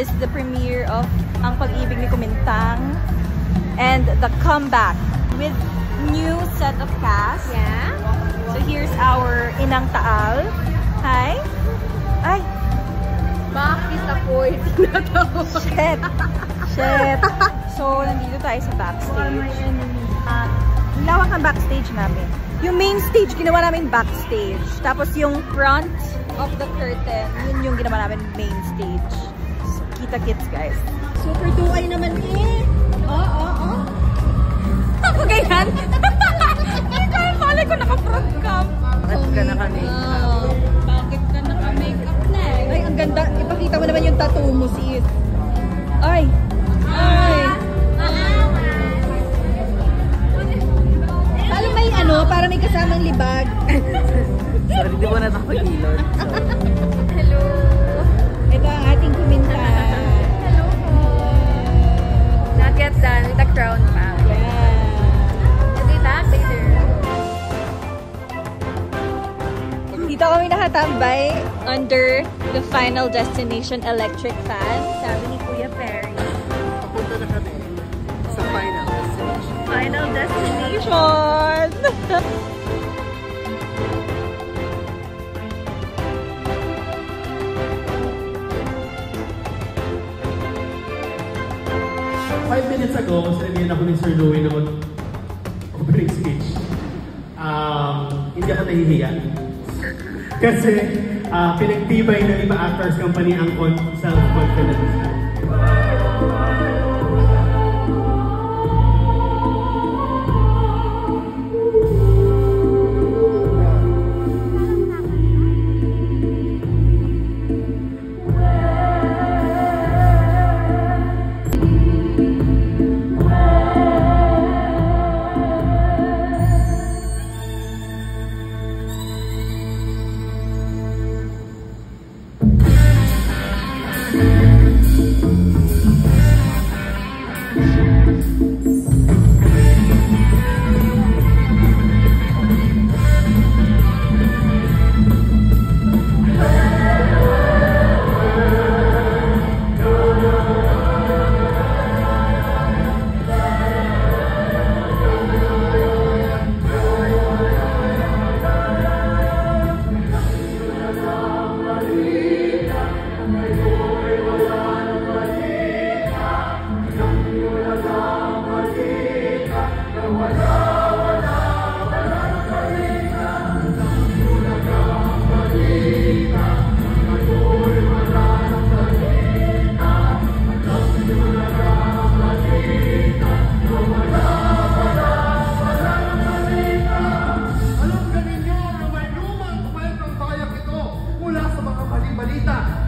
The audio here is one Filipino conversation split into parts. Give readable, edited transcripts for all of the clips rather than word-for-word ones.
This is the premiere of Ang Pag-ibig ni Kumintang and the comeback with new set of cast. Yeah. So here's our Inang Taal. Hi. Ay. Bakit ako'y tinatawag? Shit. Shit. So nandito tayo sa backstage. Lawak ang backstage namin. Yung main stage, ginawa namin backstage. Tapos yung front of the curtain, yun yung ginawa namin main stage. So, kita-kits, guys. Super duay naman eh. Oo. Ako ganyan? Ikaw, malay ko naka-front cam. Bakit ka naka-makeup? Bakit ka naka-makeup na eh? Ay, ang ganda. Ipakita mo naman yung tattoo mo, sis. Ay. Ay. Para may kasamang libag. Sorry, di mo na nakapag-ilot. Hello. Ito ang ating Kumintang. Hello po. Not yet done with the crown pa. Yeah. I'll be back later. Dito kami nakatambay under the Final Destination electric fan. Sabi ni Kuya Perry. Papunta na kami sa Final Destination. Final Destination! Five minutes ago, kasi nabigyan ako ni Sir Louie ng opening speech. Hindi ako nahihiya. Kasi pinagtibay ng iba actors company ang self-confidence.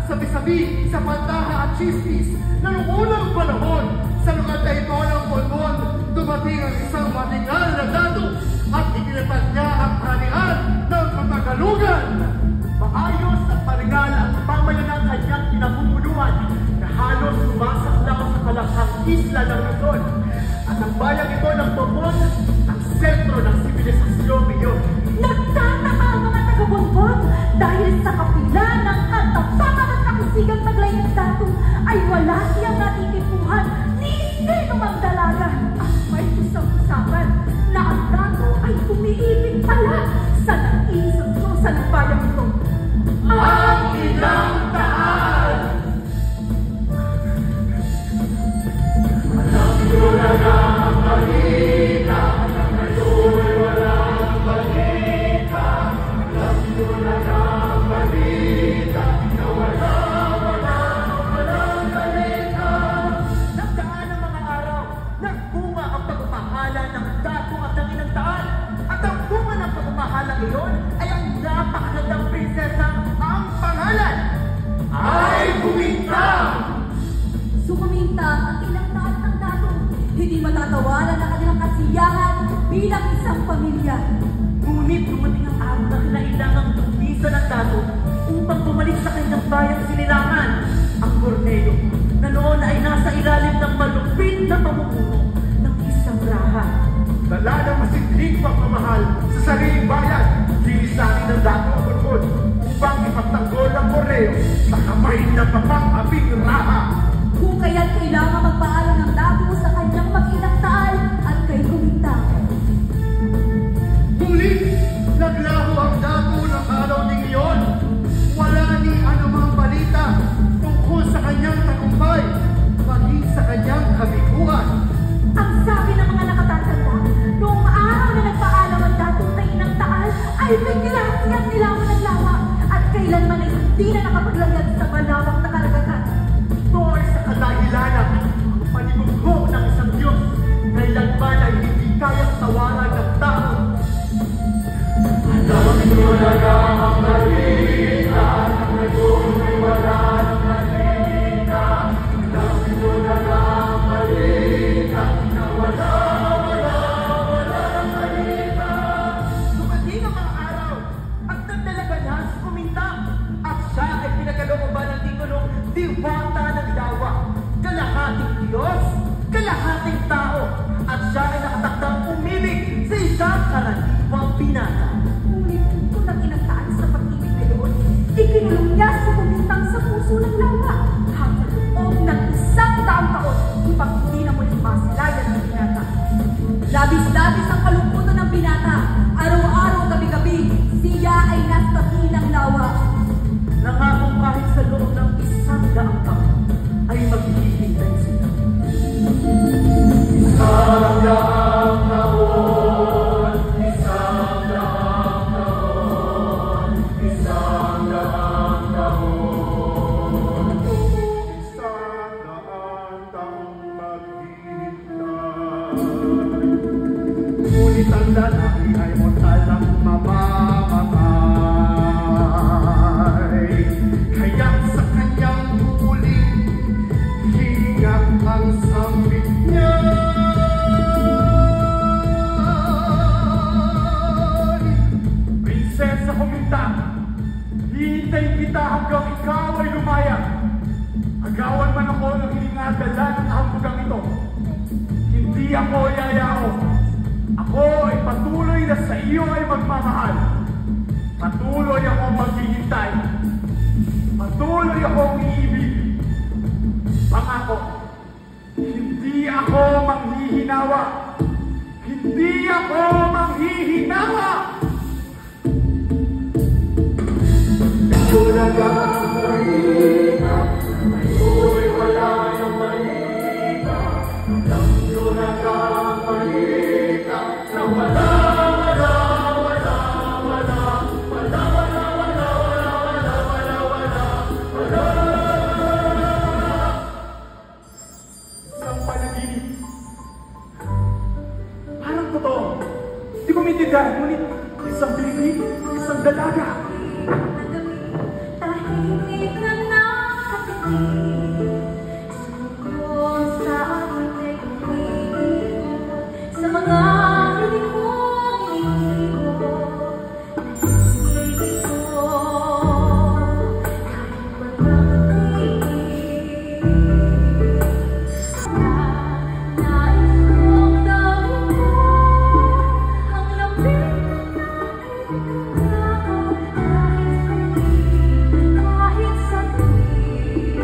Sabi-sabi sa pantaha at chismis na noong unang panahon sa lugar na ito ng Bonbon, dumating ang isang matingal na dato at itinatag niya ang karanihan ng Katagalugan. Maayos at marigal ang pamayan ng kanyang kinapumuluan na halos sumasaklaw sa kalakhang isla ng Luzon. At ang bayang ito ng Bonbon, ang sentro ng sibilisasyong iyon. Nagtataka ang mga taga-Bonbon dahil sa kapila ng katapangan at nakisigang taglay ng dato ay wala siyang natitipuhan ni sino mang dalaga. At may usap-usapan na ang dato ay umiibig pala sa nag-iisang sa bayang ito. Ang Inang Taal! Alam ko na ang balita na ngayon walang balita. Alam ko na ang balita na walang balita. Nagdaan ang mga araw, nagbunga ang pagmamahala ng dato at ng Inang Taal. At ang bunga ng pagmamahala ngayon ay ang napakagandang prinsesa ang pangalan ay Kumintang! Sumamintang ang Inang Taal ng dato. Hindi matatawanan ang kanilang kasiyahan bilang isang pamilya. Ngunit dumating ang araw na kinailangang tumisa ng dato upang bumalik sa kanyang bayang sinilangan, ang Borneo, na noon ay nasa ilalim ng malupit na pamumuno ng isang raha. Dala ng masigling pagmamahal sa sariling bayan, dinisanin ng dato ang Bonbon upang ipagtanggol ang Borneo Galileo sa kamay na papang-abing raha. Kung kaya't kailangan magpaalam ng dato sa kanyang mag-inang taal at kay Kumintang. Muli, naglaho ang dato ng araw ding iyon. Wala ni anumang balita tungkol sa kanyang tagumpay, maging sa kanyang kabiguan. Ang sabi ng mga nakatatanda, noong araw na nagpaalam ang dato sa inang taal ay biglang siyang nilawan ng lawa at kailanman ay hindi na nakapaglagyan sa malawak na karagatan. Doon sa kadahilanan, ang panibugho ng isang Diyos na ilagman ay hindi kayang tawaran ng tao. Alam nyo na lang ang balita, na may wala ng balita. Alam nyo na lang ang balita, na wala ng balita. Dumating ang mga araw at nagdalaga niya si Kumintang at siya ay pinagkalooban ng titulong Diwata ng Lawa, kalahating Diyos, kalahating tao, at siya ay nakatakdang umibig sa isang karaniwang binata. Ngunit kung ang inagtaan sa pag-ibig na yun, ikinulong niya si Kumintang sa puso ng lawa hanggang loob ng 100 taon upang hindi na muling masilayan ng binata. Labis-labis ang kalungkutan ng binata. Araw-araw, gabi-gabi, siya ay nasa ng lawa. Nangakong kahit sa loob ng 100 taon ay maghihintay sila. 100 taon, 100 taon, 100 taon. 100 taong maghihintay. Ngunit ang lalaki ay mortalang mamamatay. Kaya sa kanyang huling hininga ang sambit niya. Prinsesa Kumintang, hihintayin kita hanggang ikaw ay lumaya. Agawan man ako ng hiningadala ng kahambugang ito. Hindi ako yayao. Ako ay patuloy na sa iyo ay magmamahal. Patuloy akong maghihintay. Patuloy akong iibig. Pangako, hindi ako manghihinawa. Hindi ako manghihinawa. Tulaga ang balita, ngayon wala ng balita. Tulaga ang balita, na wala. Ngunit isang bibig, isang dalaga. Tahimik na nakatingin, sumukong sa aking ay umiikot sa mga hiling mong iniikot. Nag-ibig ko kahit walang tingin. Nais kong gawin mo ang lambing kahit saglit.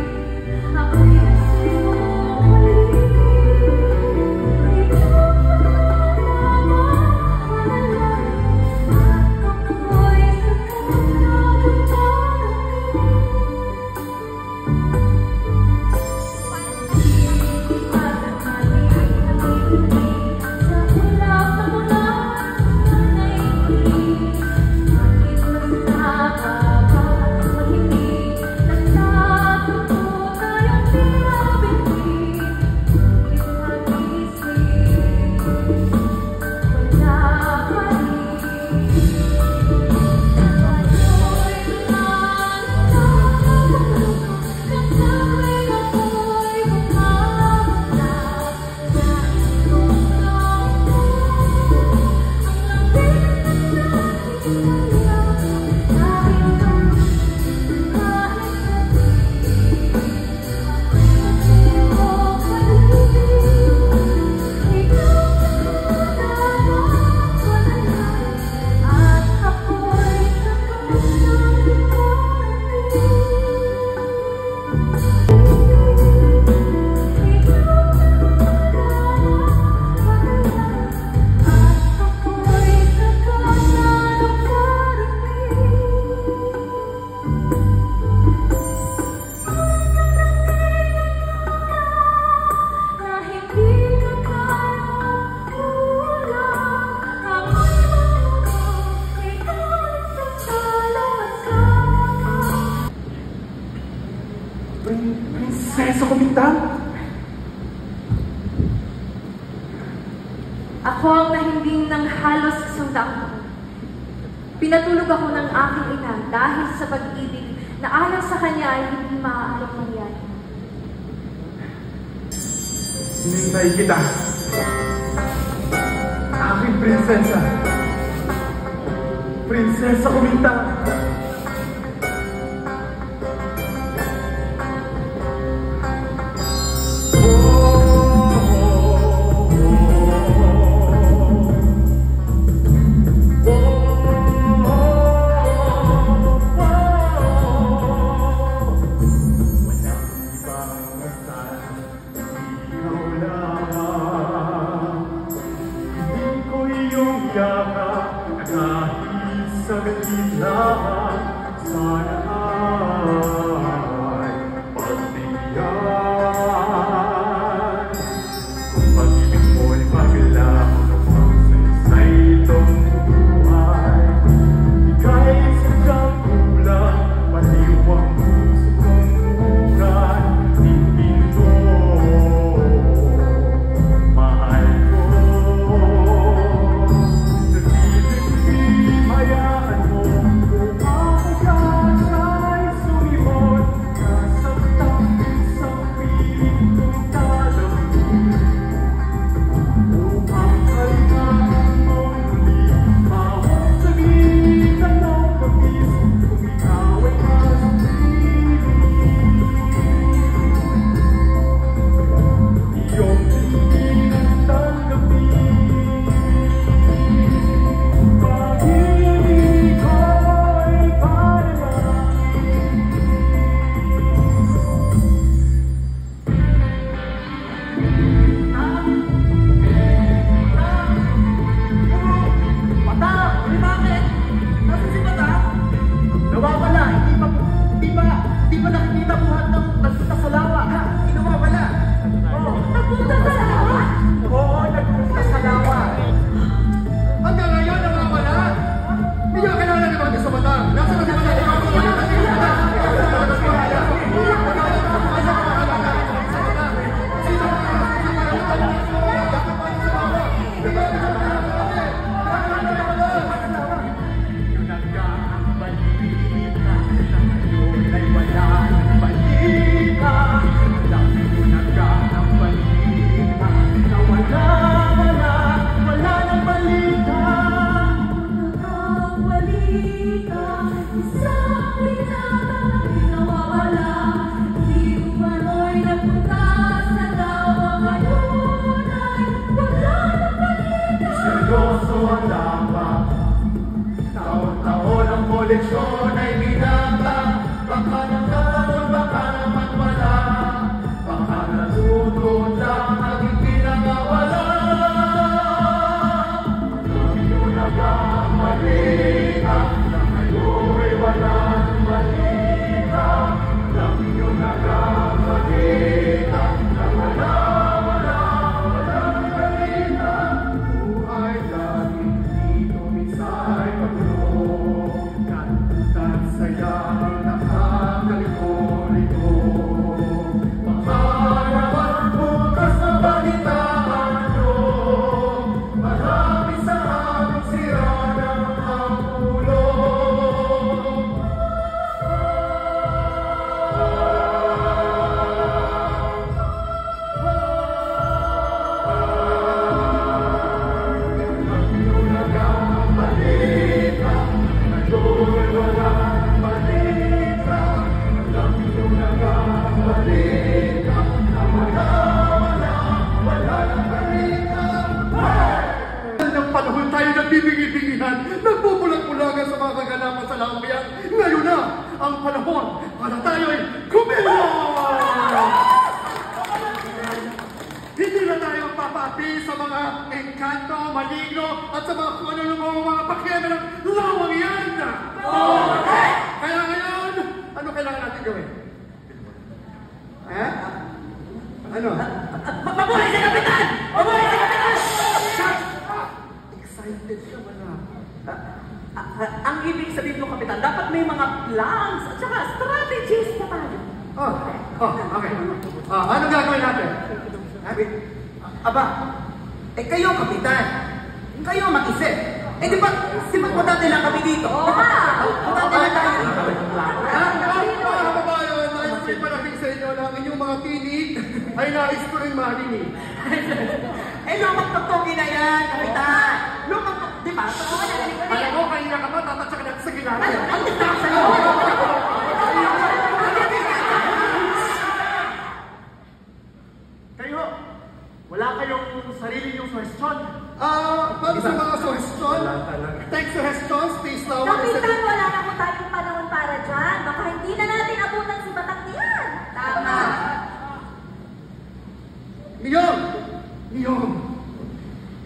Prinseso Kumintang? Ako ang nahimbing ng halos isang taon. Pinatulog ako ng aking ina dahil sa pag-ibig na ayon sa kanya ay hindi maaaring mangyari. Hinintay kita. Aking prinsesa. Prinsesa Kumintang. Koleksyon ay binaba, baka nagkataon, baka naman wala, baka natutod lang naging pinangawala. Alam nyo na ba ang balita, na ngayon walang balita? Alam nyo na ba ang balita, na walang balita? Buhay laging dito, minsay pagulong. Sayang nakakalito-lito, mahalaman bukas na balitaan nyo. Marami sa aming sira ng ang ulo. Alam nyo na ang balita, ngayon wala. Panahon tayo nagbibingi-bingihan, nagbubulag-bulagan sa mga kaganapan sa lambayan. Ngayon na ang panahon para tayo'y kumilos! Hindi na tayo magpapati sa mga engkanto, maligno, at sa mga kung ano mga pakiyaman ng lawang yan! Okay! Kaya ngayon, ano kailangan natin gawin? Ano? Mabuhay si Kapitan! Mabuhay si Kapitan! Excited siya wala. Ang ibig sabihin mo, Kapitan, dapat may mga plans at saka strategies pa tayo. Okay. Ano gagawin natin? Aba, kayo kapitan. Kayo mag-isip. Di ba, simagpatante lang kami dito. Oo nga! Patante lang tayo dito. Mga kababayan, nais ko'y parating sa inyo na ang inyong mga tinig ay nais ko rin marinig. Lumang-tugtugin na yan, kapitan. Lumang-tugtugin, di ba? Alam mo, kanina ka pa, tatatsak na sa gilala. Ang titak sa'yo. Kayo, wala kayong sarili niyong question. Para sa mga suhestyon, take suggestions, please now. Kapitan, wala na po tayong panahon para dyan. Baka hindi na natin abutan si Batang Tiyan. Tama. Leon,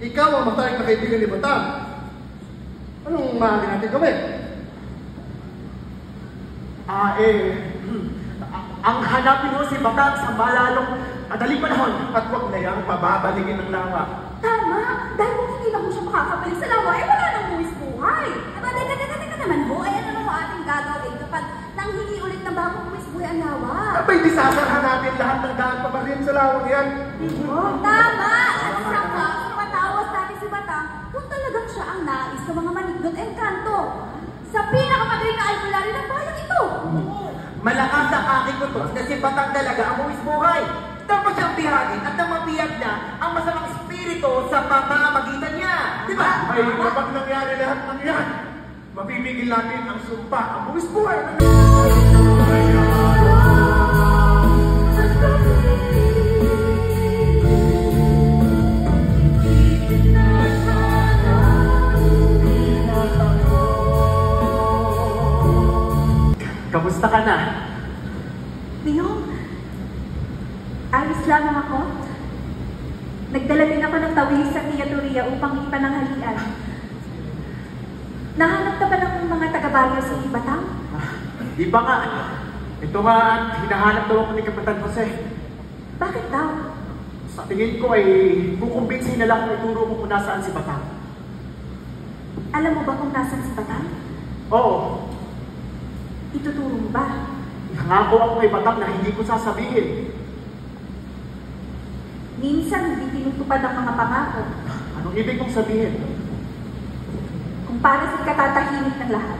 ikaw ang matayang na kaibigan ni Batang. Anong maaari natin gawin? Ang hanapin mo si Batang sa malalong madaling panahon at huwag na yang pababaligin ng lawa. Tama. Dahil kung hindi na po siya makakabalik sa lawa, wala nang buwis buhay. Aba, teka naman ho. Ay, ano naman ating gagawin kapag nanghingi ulit ng bagong buwis buhay ang lawa? Abay, disasarhan natin lahat ng daan pabarin sa lawang yan. Tama! At saka, matawas natin si Batang kung talagang siya ang nais ng mga manigdot engkanto. Sa pinakamagaling na albularyo ng bayang ito. Malakas ang aking utos na si Batang talaga ang buwis buhay. Dapat siyang bihagin at nang mapiyag niya ang masamang espiritu sa pamamagitan niya. Di ba? Ay, kapag nangyari lahat ng yan, mapipigil natin ang sumpa, ang buwis buhay. Kamusta ka na? Leon, ayos lamang ako. Nagdala din ako ng tawis sa Tia upang ipananghalian. Nahanap ka ba ng mga taga-baryo sa Batang? Di ba nga? Ito nga at hinahanap daw ako ni Kapitan Jose. Bakit daw? Sa tingin ko ay kukumbinsin na lang kung ituro ko kung nasaan si Batang. Alam mo ba kung nasan si Batang? Oo. Ituturo mo ba? Nangako ako kay Batang na hindi ko sasabihin. Minsan hindi tinutupad ang mga pangako. Anong ibig kong sabihin? Kung para sa katatahimik ng lahat.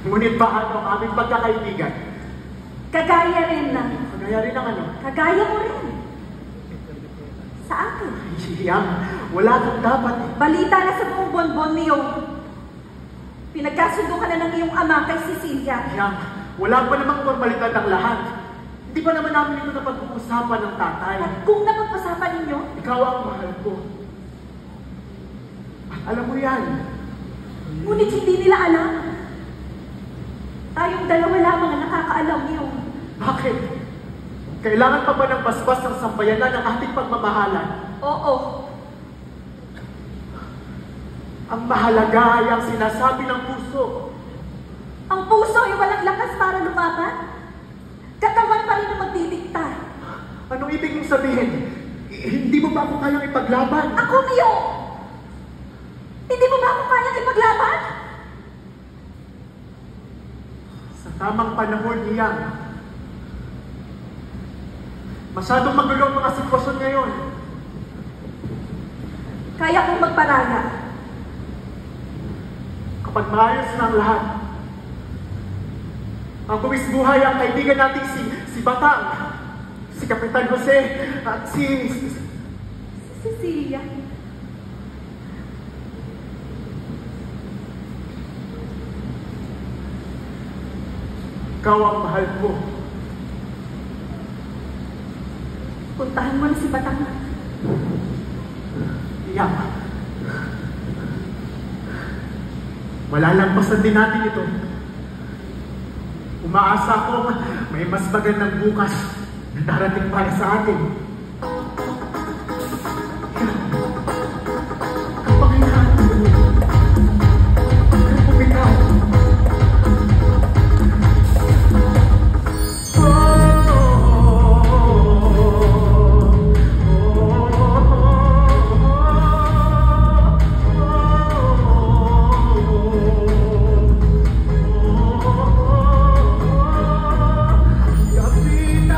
Ngunit ba ang aming pagkakaibigan? Kagaya rin lang. Kagaya rin ang ano? Kagaya mo rin. Sa akin. Yang, wala kang dapat eh. Balita na sa buong bonbon niyo. Pinagkasundo ka na ng iyong ama kay Cecilia. Yang, wala pa namang formalidad ang lahat. Hindi pa naman namin ito napag-uusapan ng tatay. At kung napag-usapan ninyo, Ikaw ang mahal ko. At alam mo yan. ngunit hindi nila alam. Tayong dalawa lamang ang nakakaalam niyo. Bakit? Kailangan pa ba ng basbas ng sambayanan ng ating pagmamahalan? Oo. Ang mahalaga ay ang sinasabi ng puso. Ang puso ay walang lakas para lumaban. Katawan pa rin ang magdidikta. Anong ibig mong sabihin? Hindi mo ba ako kayang ipaglaban? Ako, Mio! Hindi mo ba ako kayang ipaglaban? Sa tamang panahon niya. Masyadong magulo ang mga sitwasyon ngayon. Kaya kong magparaya. Kapag maayos na ang lahat, ang buwis buhay ang kaibigan natin si Batang, si Kapitan Jose, at si Cecilia. Ikaw ang mahal ko. Puntahan mo na si Batang. Iyak. Malalampasan din natin ito. Umaasa ako may mas magandang bukas na darating para sa atin. Kapanginahan mo. Kaya bumitaw. Gabi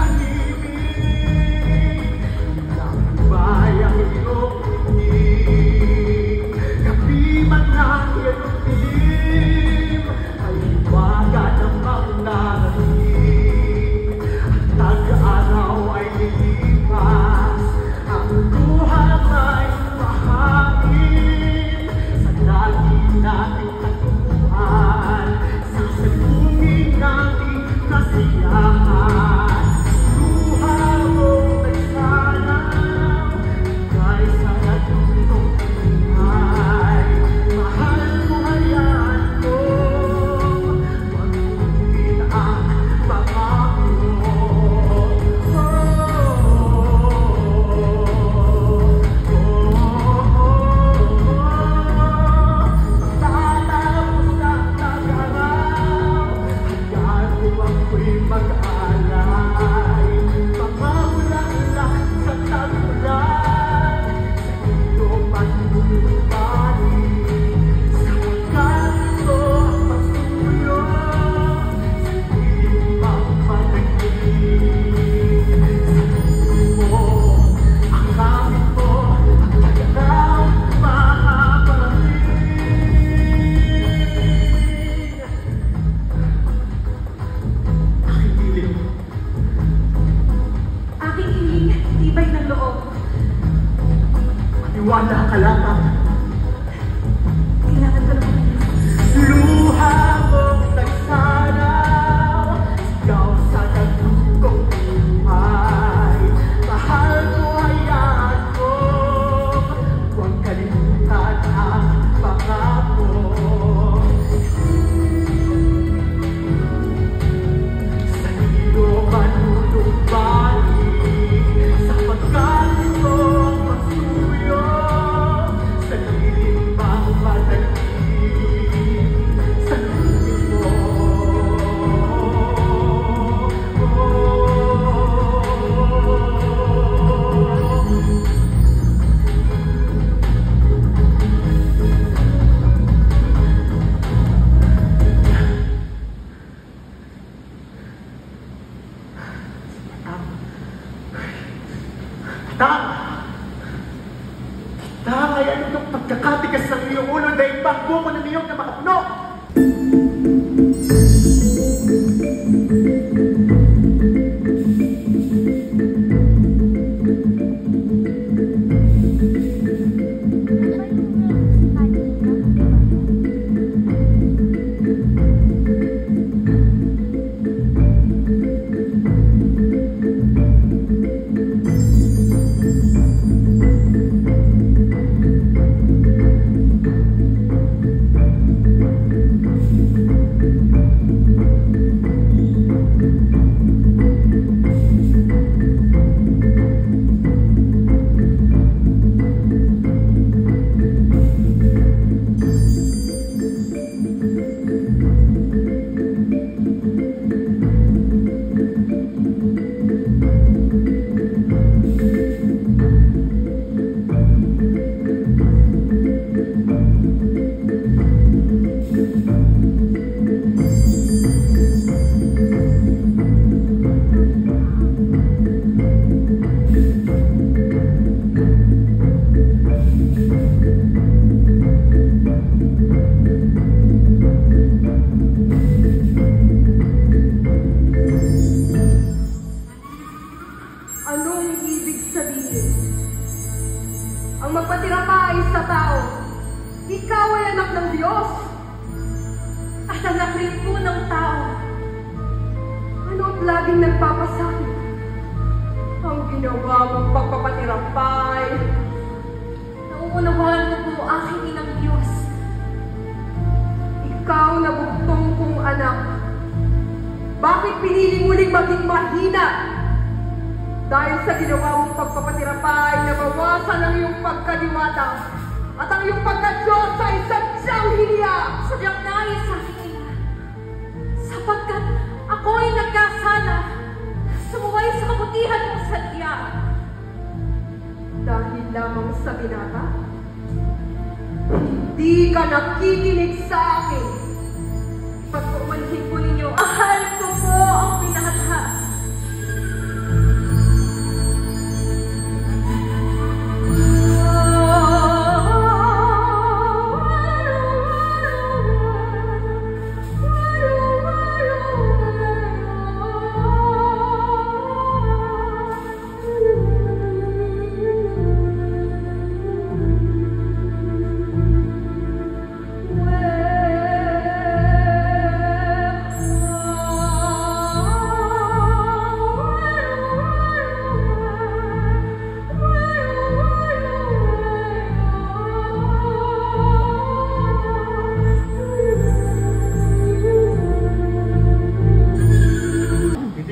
bangko mo na niyog na makapuno.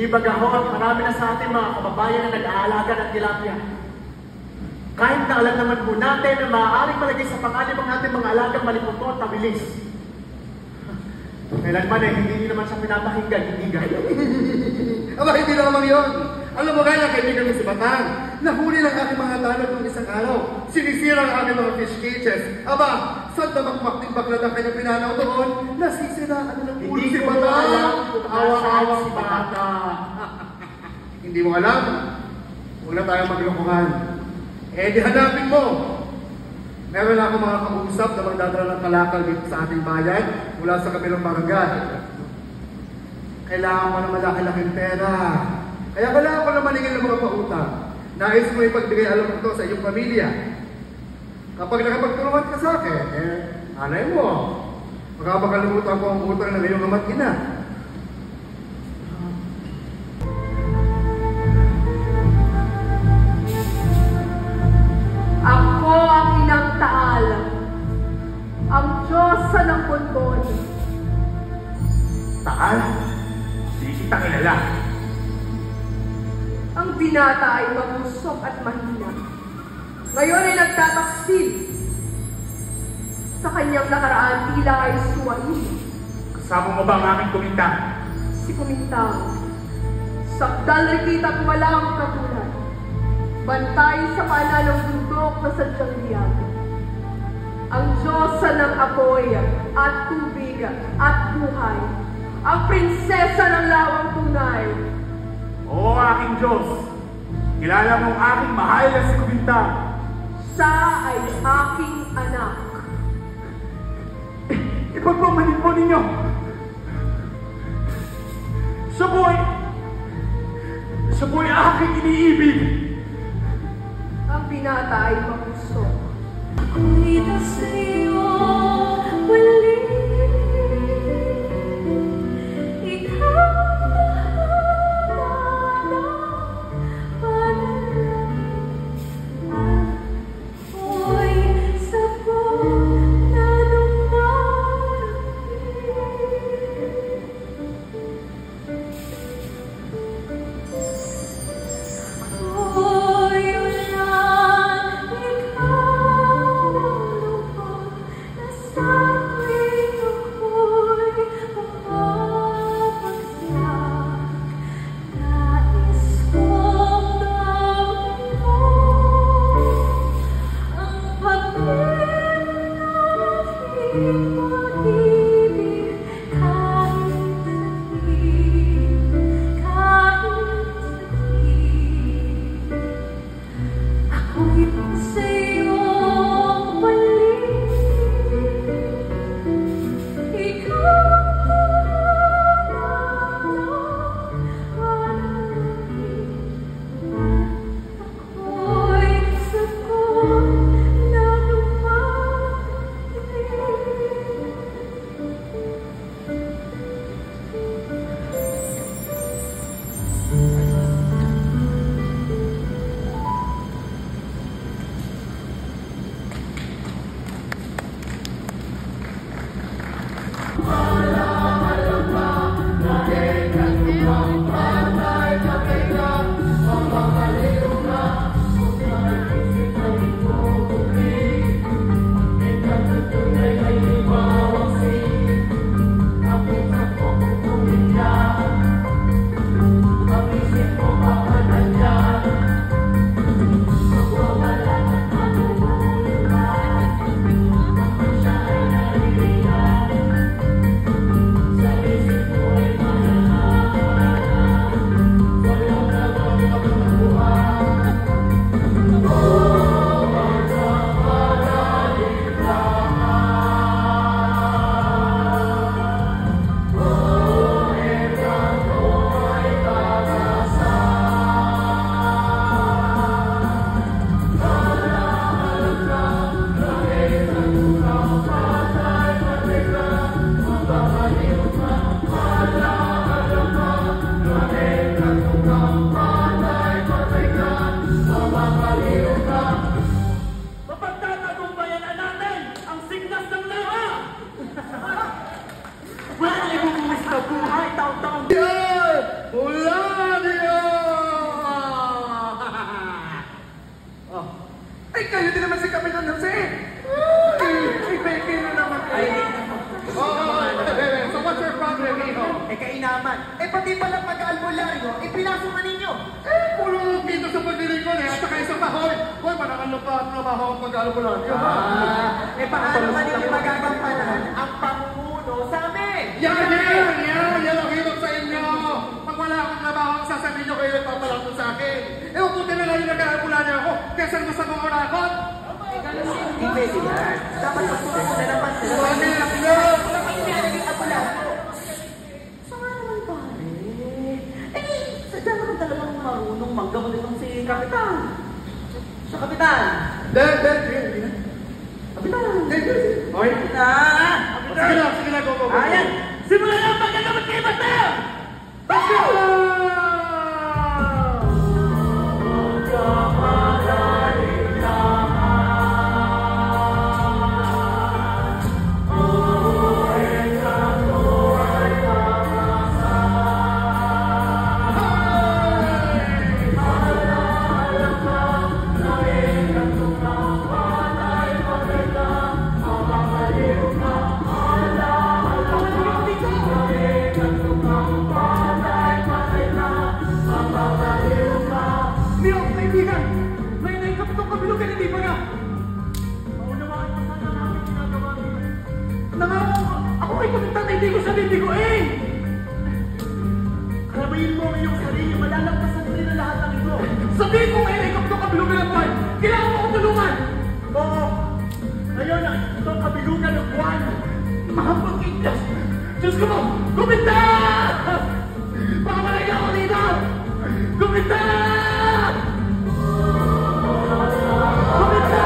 Bagahon, marami na sa ating mga kababayan na nag-aalaga ng tilapia. Kahit na alam naman po natin na maaaring malagay sa panganib ang ating mga alagang maliputo at tabilis. Kailanman hindi naman siya pinapakinggan, hindi gaya. Aba, hindi naman yun. Alam mo kaya, kaibigan mo si Batang, nahuli ng aking mga tanod ng isang araw. Sinisira ang aking mga fish cages. Aba, saan na magmakting baklat ang kanyang pinanaw doon? Nasisiraan na ng ulo si Batang. Awa-awang bata. Hindi mo alam? Huwag na tayo maglokohan. Eh, di hanapin mo. Meron na akong mga kausap na magdadala ng kalakal dito sa ating bayan mula sa kabilang barangay. Kailangan mo na malaki-laking pera. Kaya kailangan ko na maningil ng mga pautang. Nais mo ipagbigay alam mo ito sa iyong pamilya. Kapag nakapagtulungan ka sa akin, anay mo. Makapagalimutan ko ang utang ng iyong ama't ina. Ako ang inang Taal, ang Diyosa ng Bonbon. Taal? Hindi kita kilala. Ang binata ay mabusok at mahina. Ngayon ay nagtataksil. Sa kanyang nakaraan, tila ay suwain. Kasama mo ba ang aming kumintang? Si Kumintang, sakdal rikit at walang katulad. Bantay sa paanan ng bundok na sadyang liyan. Ang Diyosa ng apoy at tubig at buhay. Ang prinsesa ng lawang tunay. Oo, aking Diyos. Kilala mong aking mahal na si Kumintang. Siya ay aking anak. ipagmamanin po ninyo. Siya po ay aking iniibig. Ang binata ay mapuso. Ako'y nasa'yo muli. Ikaw bahala ng panalangin. Ako'y sabon na Ay, kayo din naman si Kapitan Jose! Ay, Becky na naman kayo! So what's your problem, hijo? Kainaman. Pati palang pag-albularyo, pinasok na ninyo. Puro dito sa pagdilikon at saka isang tahoy. Hoy, parang lupa at trabaho ang pag-albularyo. Paano ba ninyo magagampanan ang pamumuno sa amin? Yan ang hirap sa inyo. Pag wala akong trabaho, sasabihin nyo kayo nagpapalakot sa akin. Buti na lang yung nag-albularyo ako kaysa gusto mong urakot. Hindi pwede yan. Dapat magpunan na naman sila. Wala kayo niya naging albularyo. Saan naman pare? Sadya naman talagang marunong manggamot itong si Kapitan. Siya, Kapitan. Kapitan. Okay? Sige na, go. Ayan, simulan na ang pagkagamot kay Bata! Let's go! Hindi ko sabihin, hindi ko Kalabayin mo ang iyong sarili, malalagpasan ko rin ang lahat ng ito. Sabihin ko ngayon ay kapitong kabilugan ng buwan. Kailangan mo akong tulungan. Oo. Ngayon, itong kabilugan ng buwan. Mahapag Gusto mo! Gumita! Baka malagyan ako dito! Gumita! Gumita!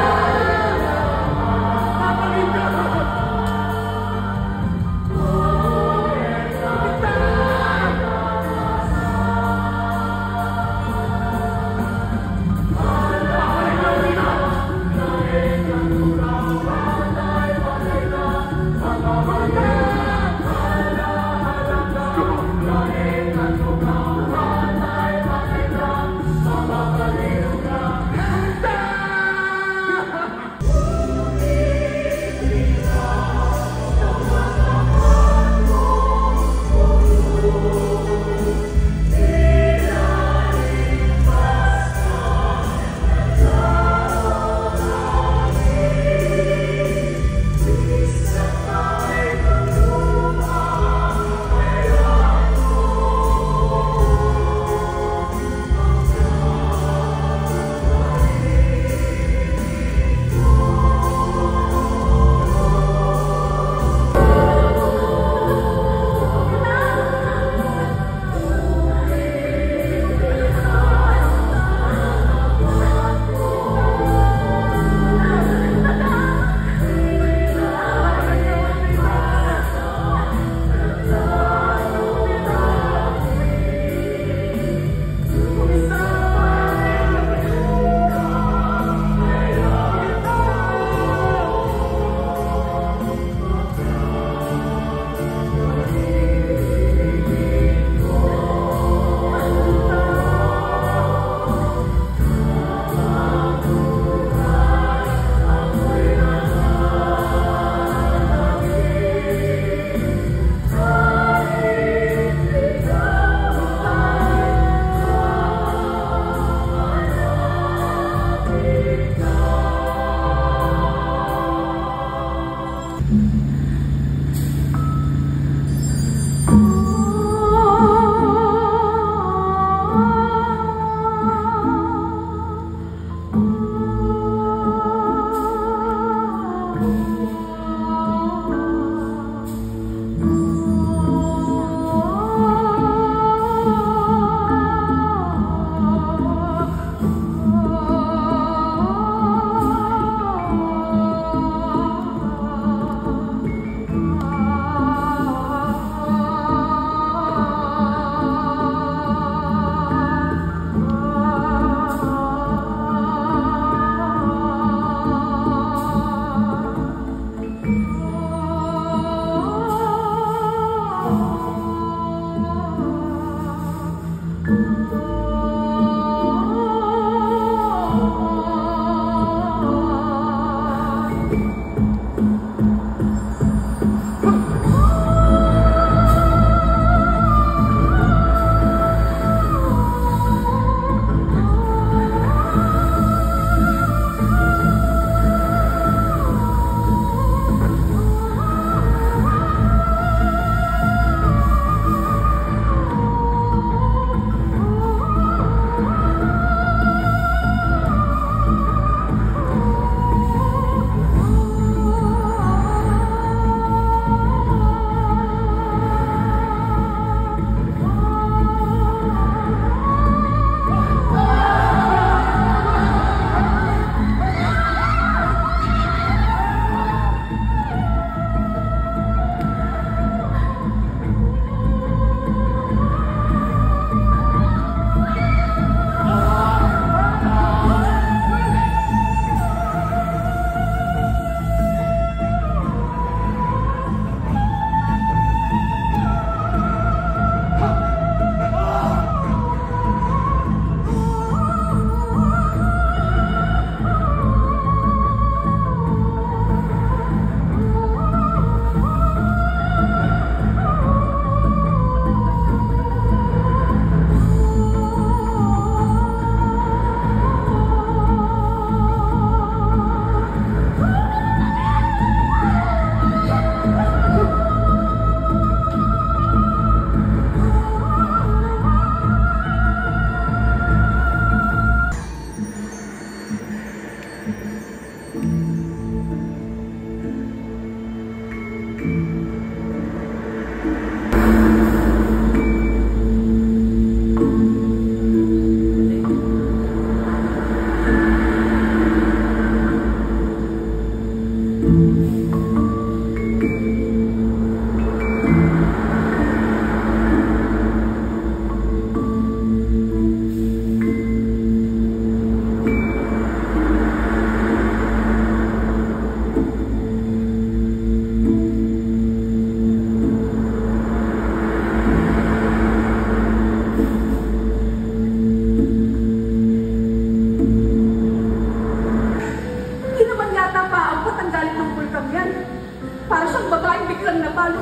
Papagin ka!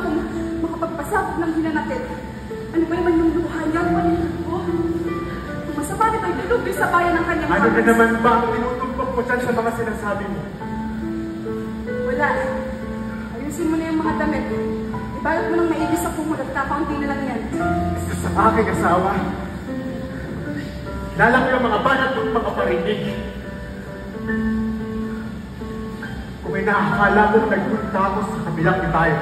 akong makapagpasabog ng hinanakit. Ano ba naman yung luha niya, Panginoon ko? Kung masama nito ay dilubyo sa bayan ng kanyang Ano na naman ba ang tinutumpok mo dyan sa mga sinasabi mo? Wala. Ayusin mo na yung mga damit. Ibalot mo ng maigi sa kumot at kakaunti na lang yan. Isa sa aking asawa. Kilala ko yung mga banat ng mga parinig. Kung may nakakala kong nagpunta ako sa kabilang tayo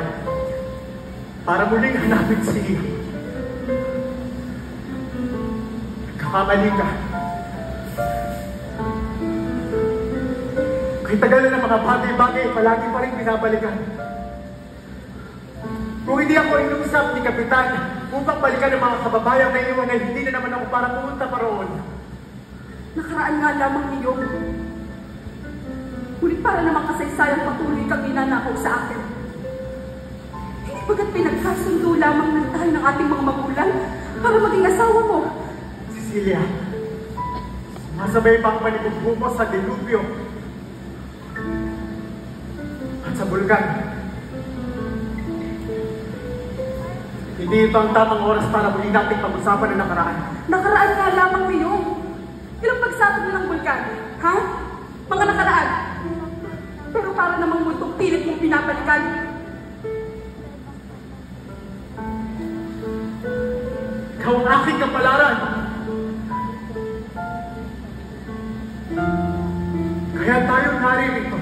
para muling hanapin si Iya. Nagkakamali ka. Kay tagal na ng mga bagay-bagay, palagi pa rin binabalikan. Kung hindi ako inusap ni Kapitan upang balikan ng mga kababayan na iwan ay hindi na naman ako para pumunta pa roon. Nakaraan nga lamang niyo. Ngunit para namang kasaysayang patuloy kang ninanakaw sa akin. Hindi bagat pinagkasundo lamang ng tayo ng ating mga magulang para maging asawa mo. Cecilia, sumasabay pa ang panibugbo mo sa dilubyo at sa bulkan. Hindi ito ang tamang oras para muli nating pag-usapan ng nakaraan. Nakaraan nga lamang niyo. Ilang pagsabog mo ng bulkan, ha? Mga nakaraan. Pero para namang multong pilit mong pinapalikan. Ikaw ang aking kapalaran. Kaya tayo naririto.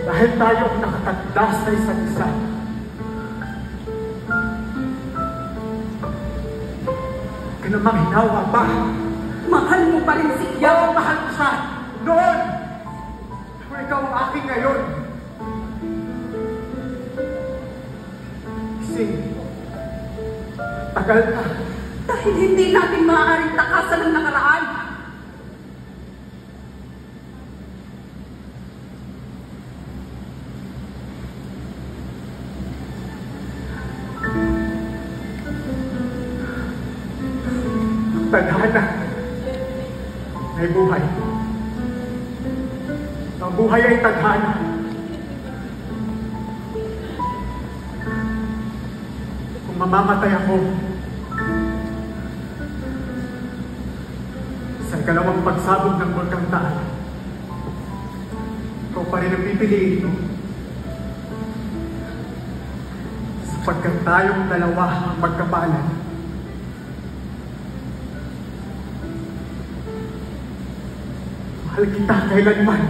Dahil tayo ang nakatagdas na isa't isa. Ka namang hinawa pa. Mahal mo pa rin si Iya. Oo, mahal ko siya. Noon. Pero ikaw ang aking ngayon. Kasi tagal na. Dahil hindi natin maaaring takasan ang nakaraan. Tadhana. May buhay. Ang buhay ay tadhana. Kung mamamatay ako sa ikalawang pagsabog ng Bulkang Taal, ikaw pa rin ang pipiliin mo. Sapagkat tayong dalawa ang magkapalan. Mahal kita kailanman.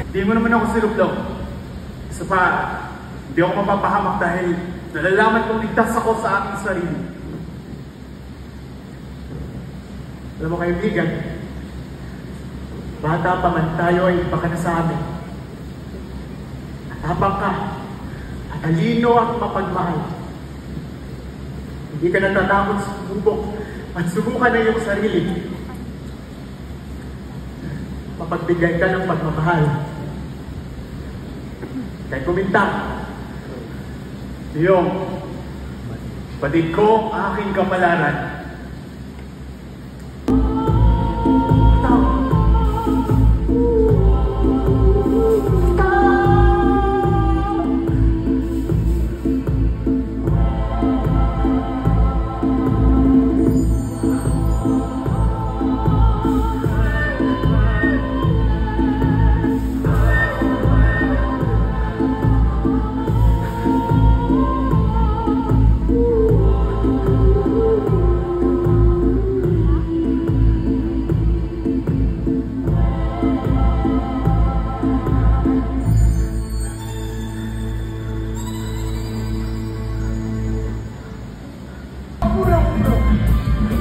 Hindi mo naman ako sinublaw. Isa pa, hindi ako mapapahamak dahil nalalaman kong ligtas ako sa aking sarili. Alam mo kaibigan, bata pa man tayo ay baka na sa amin. At Tapang ka, at talino at mapagmahal. Hindi ka natatakot sumubok at subukan na iyong sarili. Mapagbigay ka ng pagmamahal. Kaya kuminta, iyong batid ko ang aking kapalaran.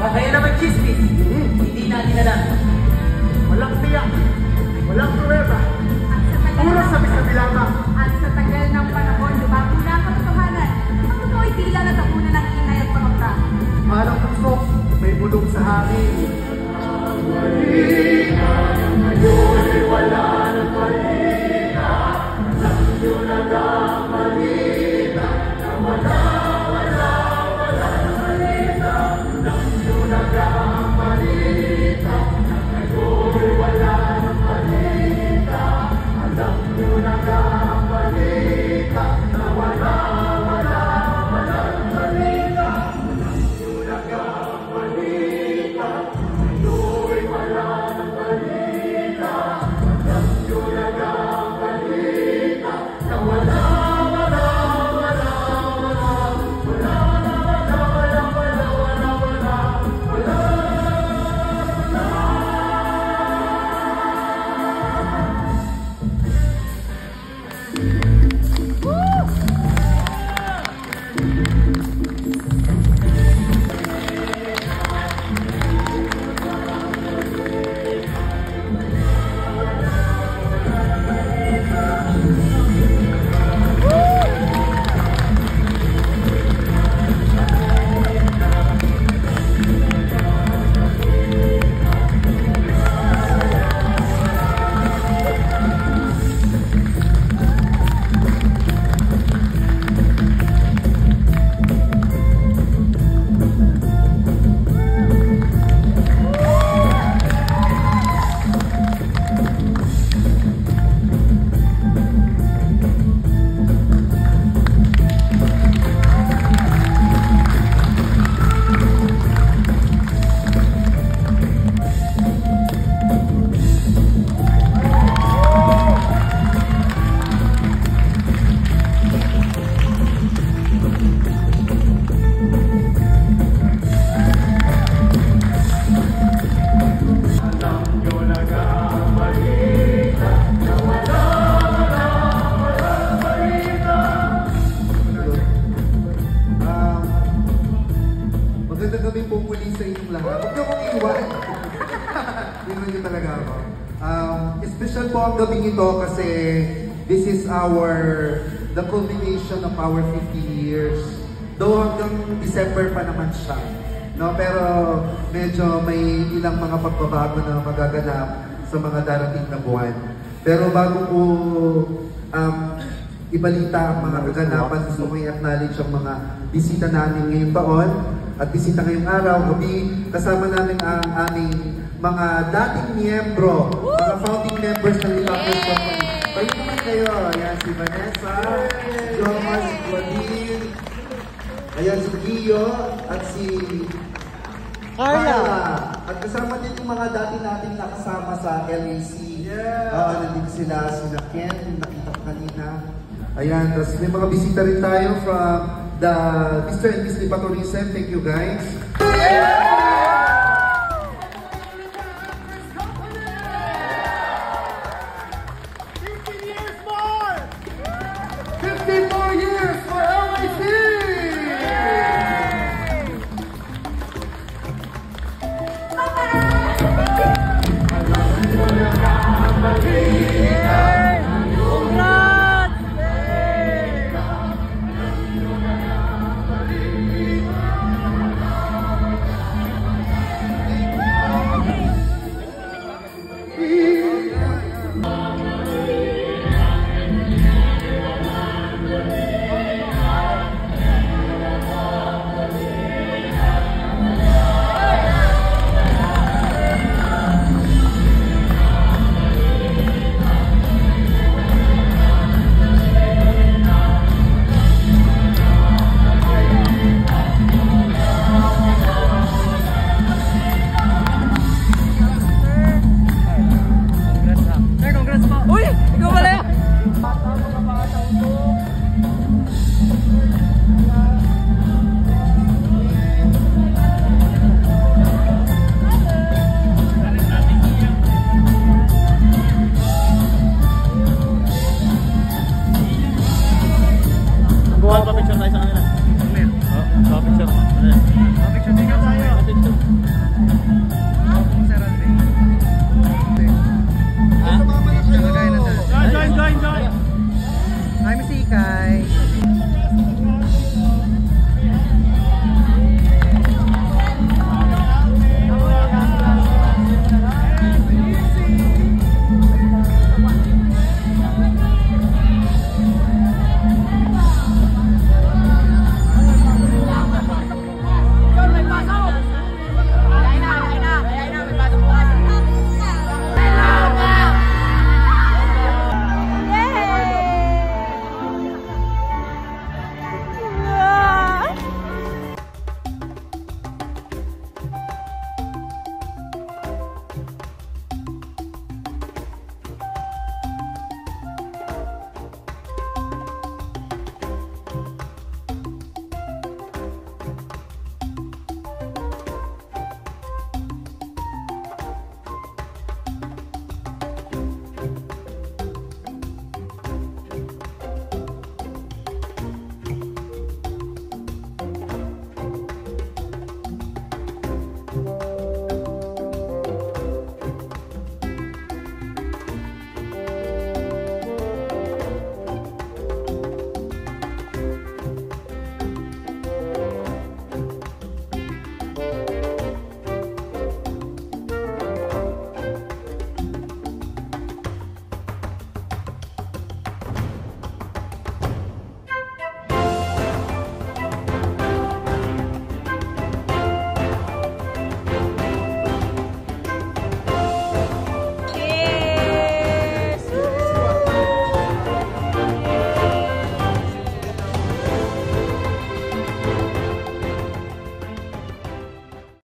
Kaya naman chismis, hindi natin alam. Walang tiyak, walang pruweba, puro sabi-sabi lamang. At sa tagal ng panahon, lumago na ang katotohanan. Ang totoo'y tila na tapunan ng inay at pangamta. Parang puso, may bulong sa hangin. Magandang gabi po muli sa inyong lahat. Huwag niyo akong iwan. Tingnan niyo talaga ako. Special po ang gabing ito kasi this is the culmination of our 50 years. Though hanggang December pa naman siya. No? Pero medyo may ilang mga pagbabago na magaganap sa mga darating na buwan. Pero bago po ibalita ang mga kaganapan, gusto ko i-acknowledge ang mga bisita namin ngayong taon at bisita ngayong araw, gabi. Kasama namin ang aming mga dating miyembro, mga founding members ng Ilocos Company. Kayo naman kayo. Ayan si Vanessa, Jomas, Gladys, ayan si Gio, at si Carla. At kasama din yung mga dati nating nakasama sa LAC. Nandito sila, sina Ken, nakita ko kanina. Ayan, tapos may mga bisita rin tayo from the Mr. and Miss Tourism. Thank you guys. 54 years for LAC! Sky.